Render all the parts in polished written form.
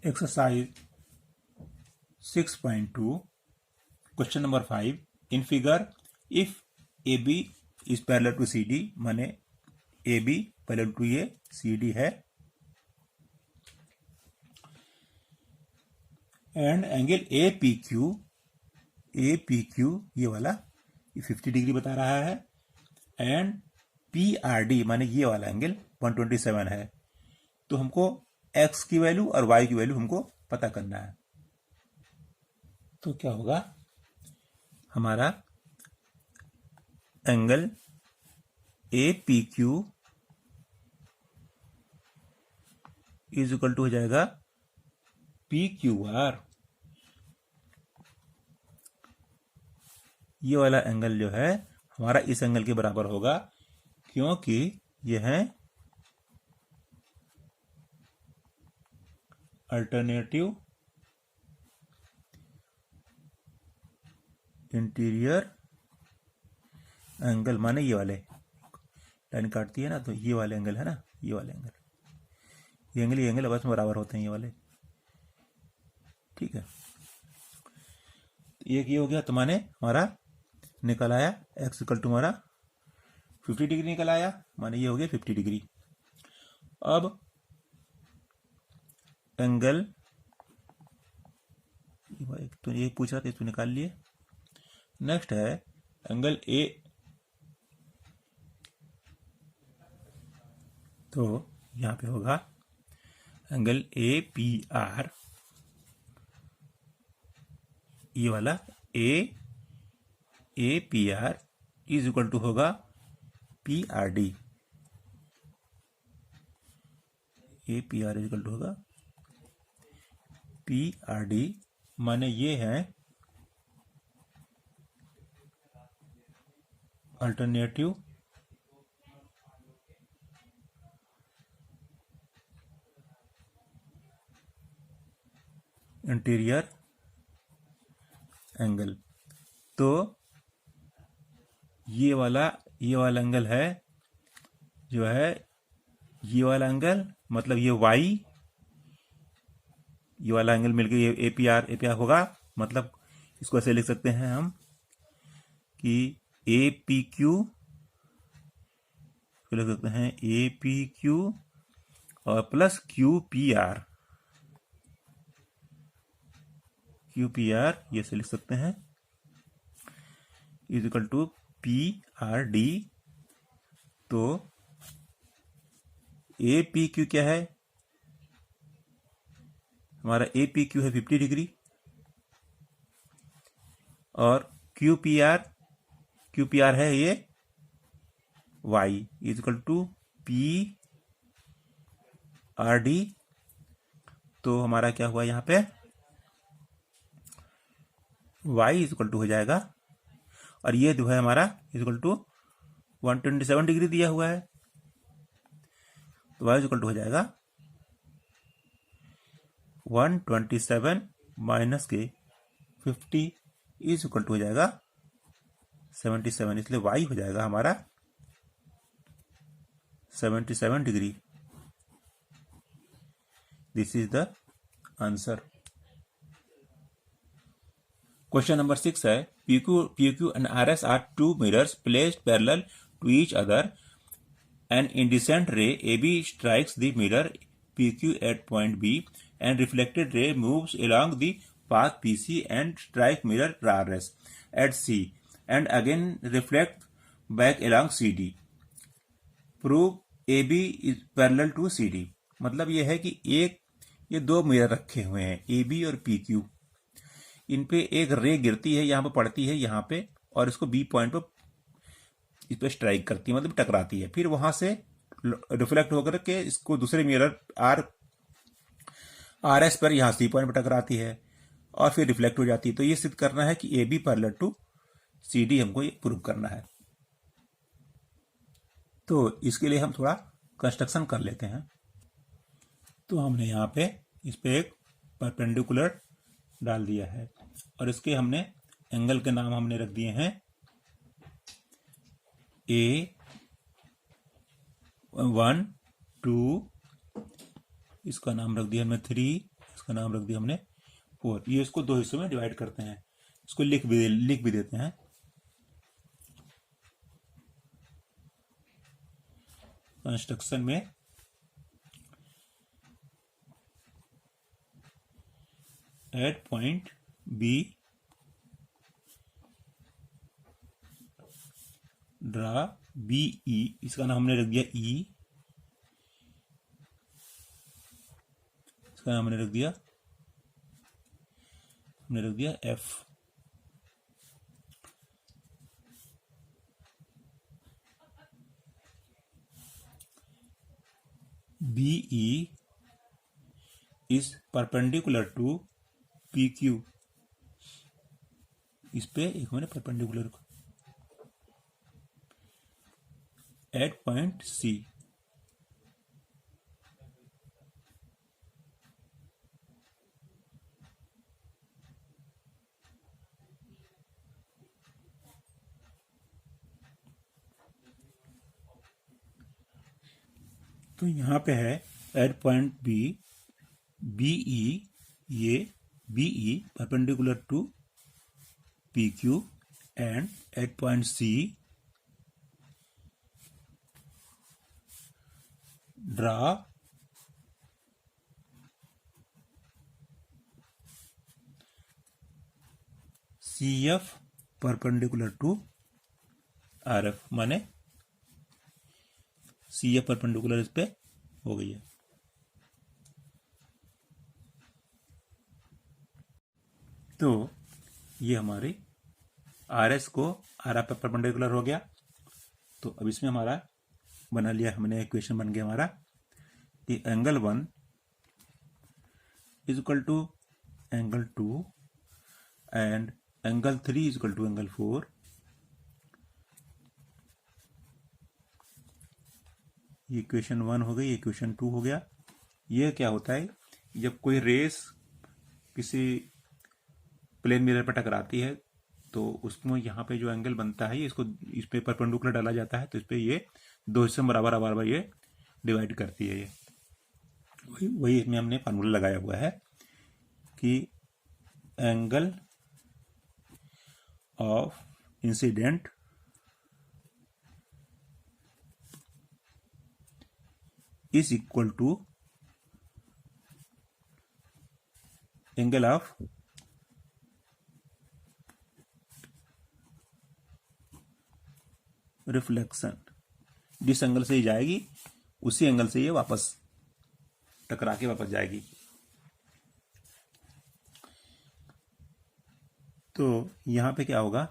Exercise 6.2, question number 5. In figure, if AB is parallel to CD, माने AB parallel to ये CD है, and angle APQ ये वाला 50 degree बता रहा है, and PRD माने ये वाला एंगल 127 है। तो हमको x की वैल्यू और y की वैल्यू हमको पता करना है। तो क्या होगा, हमारा angle APQ is equal to हो जाएगा PQR। ये वाला एंगल जो है हमारा इस एंगल के बराबर होगा, क्योंकि यह है अल्टरनेटिव इंटीरियर एंगल, माने ये वाले लाइन काटती है ना, तो ये वाले एंगल है ना, ये वाले एंगल, ये एंगल आपस में बराबर होते हैं, ये वाले, ठीक है। एक ये हो गया, तो माने हमारा निकल आया x इक्वल टू हमारा 50 डिग्री निकल आया, माने ये हो गया 50 डिग्री। अब एंगल तो ये पूछ रहा था, इसको निकाल लिए। नेक्स्ट है एंगल ए, तो यहां पे होगा एंगल APR, ये वाला APR इज इक्वल टू होगा PRD। APR is equal to होगा PRD, माने ये है अल्टरनेटिव इंटीरियर एंगल। तो ये वाला एंगल है जो है, ये वाला एंगल मतलब ये y, ये वाला एंगल मिलके ये APR होगा, मतलब इसको ऐसे लिख सकते हैं हम कि APQ लिख सकते हैं APQ और प्लस QPR ये से लिख सकते हैं इज इक्वल टू PRD। तो APQ क्या है, हमारा APQ है 50 डिग्री, और QPR है ये y is equal to PRD। तो हमारा क्या हुआ, यहाँ पे y इज इक्वल टू हो जाएगा, और ये जो है हमारा इज इक्वल टू 127 डिग्री दिया हुआ है, तो y इज इक्वल टू हो जाएगा 127 माइनस के 50 इज इक्वल टू हो जाएगा 77, इसलिए y हो जाएगा हमारा 77 degree. This is the answer. Question number 6 है, PQ and RS are two mirrors placed parallel to each other. An indecent ray AB strikes the mirror PQ at point B, and reflected ray moves along the path PC and strike mirror RS at C, and again reflect back along CD. Prove AB is parallel to CD। मतलब यह है कि ये दो mirror रखे हुए हैं AB और PQ, इन पे एक रे गिरती है, यहाँ पे पड़ती है यहाँ पे, और इसको B पॉइंट पे इस पे स्ट्राइक करती है, मतलब टकराती है, फिर वहां से रिफ्लेक्ट होकर के इसको दूसरे मिरर RS पर यहाँ C पॉइंट पे टकराती है, और फिर रिफ्लेक्ट हो जाती है। तो ये सिद्ध करना है कि AB पैरेलल टू CD, हमको ये प्रूव करना है। तो इसके लिए हम थोड़ा कंस्ट्रक्शन कर लेते हैं। तो हमने यहाँ पे इस पे एक परपेंडिकुलर डाल दिया है, और इसके हमने एंगल के नाम हमने रख दिए हैं A1 2, इसका नाम रख दिया हमने 3 इसका नाम रख दिया हमने 4। ये इसको दो हिस्सों में डिवाइड करते हैं, इसको लिख भी देते हैं। कंस्ट्रक्शन में at point B draw B E, इसका नाम हमने रख दिया ई, इसका नाम हमने रख दिया F. B E is perpendicular to P Q, इस पे एक मैंने परपेंडिकुलर एट पॉइंट सी। तो यहां पे है at point B, B E, ये B E perpendicular to P Q, and at point C draw C F perpendicular to R F, माने सी एफ परपेंडिकुलर इस पे हो गई है। तो ये हमारे आर एस को आर एफ परपेंडिकुलर हो गया। तो अब इसमें हमारा बना लिया हमने, इक्वेशन बन गया हमारा कि angle 1 is equal to angle 2 and angle 3 is equal to angle 4। ये इक्वेशन 1 हो गई, इक्वेशन 2 हो गया। ये क्या होता है, जब कोई रेस किसी प्लेन मिरर पर टकराती है तो उसमें यहाँ पे जो एंगल बनता है, इसको इस पे परपेंडिकुलर डाला जाता है, तो इस पे ये दो हिस्से बराबर बराबर ये डिवाइड करती है। ये वही इसमें हमने फार्मूला लगाया हुआ है कि angle of incident is equal to angle of reflection. जिस एंगल से ये जाएगी उसी एंगल से ये वापस टकरा के वापस जाएगी। तो यहां पे क्या होगा,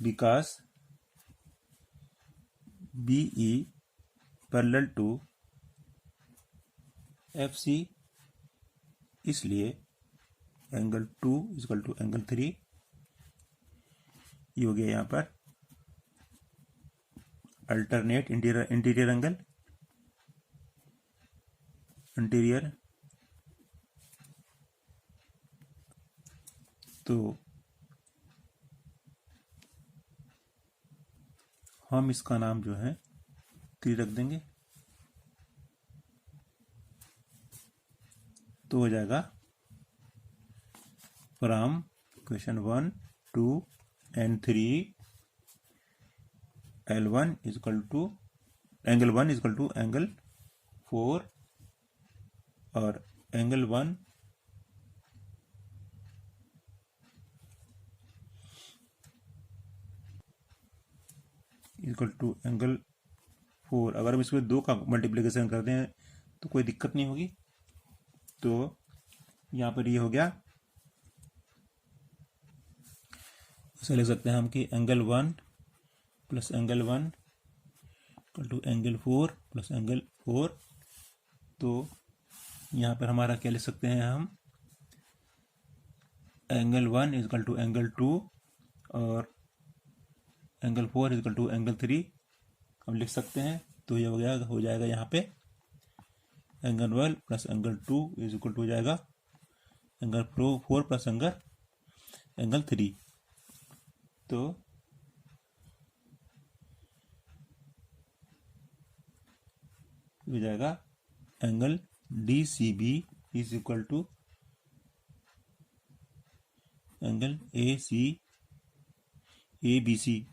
because B E parallel to F C, इसलिए एंगल 2 इक्वल टू एंगल 3, ये हो गया यहां पर अल्टरनेट इंटीरियर एंगल, इंटीरियर। तो हम इसका नाम जो है 3 रख देंगे, तो हो जाएगा from equation 1, 2 and 3 L1 is equal to angle 1 is equal to angle 4 और एंगल 1 इक्वल टू एंगल 4। अगर हम इसमें 2 का मल्टीप्लिकेशन करते हैं तो कोई दिक्कत नहीं होगी। तो यहाँ पर ये हो गया, ऐसे लिख सकते हैं हम कि angle 1 plus angle 1 equal to angle 4 plus angle 4। तो यहाँ पर हमारा क्या लिख सकते हैं हम, angle 1 is equal to angle 2 और angle 4 is equal to angle 3 हम लिख सकते हैं। तो ये हो जाएगा यहाँ पे angle 1 plus angle 2 is equal to हो जाएगा एंगल 4 प्लस एंगल 3। तो हो जाएगा angle D C B is equal to angle A B C.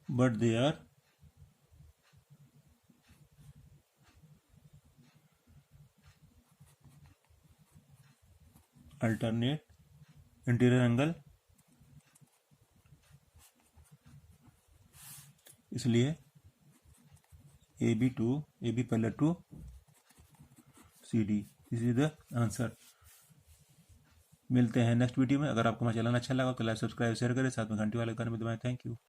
but they are alternate interior angle, इसलिए A B parallel to C D. This is the answer. मिलते हैं next video में। अगर आपको हमारा चैनल अच्छा लगा तो लाइक सब्सक्राइब शेयर करें, साथ में घंटी वाले आइकन में दबाएं। Thank you.